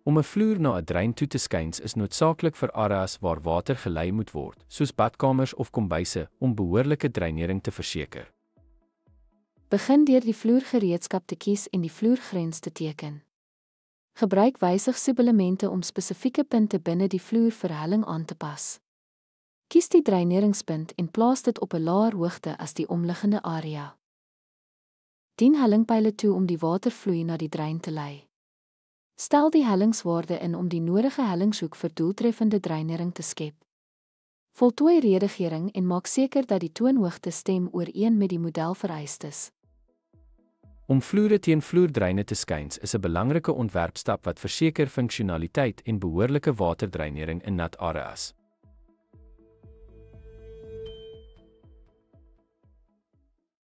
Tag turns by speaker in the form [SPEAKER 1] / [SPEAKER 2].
[SPEAKER 1] Om 'n vloer na 'n drein toe te skuins is noodsaaklik vir areas waar water gelei moet word, soos badkamers of kombuise, om behoorlike dreinering te verseker.
[SPEAKER 2] Begin deur die vloergereedskap te kies en die vloergrens te teken. Gebruik wysigsoebelemente om spesifieke punte binne die vloerverhelling aan te pas. Kies die dreineringspunt en plaas dit op 'n laer hoogte as die omliggende area. Dien hellingpyle toe om die watervloei na die drein te lei. Stel die hellingswaarde in om die nodige hellingshoek vir doeltreffende dreinering te skep. Voltooi redigering en maak seker dat die toonhoogte stem ooreen met die modelvereistes.
[SPEAKER 1] Om vloere teen vloerdreine te skuins is 'n belangrike ontwerpstap wat verseker funksionaliteit en behoorlike waterdreinering in nat areas.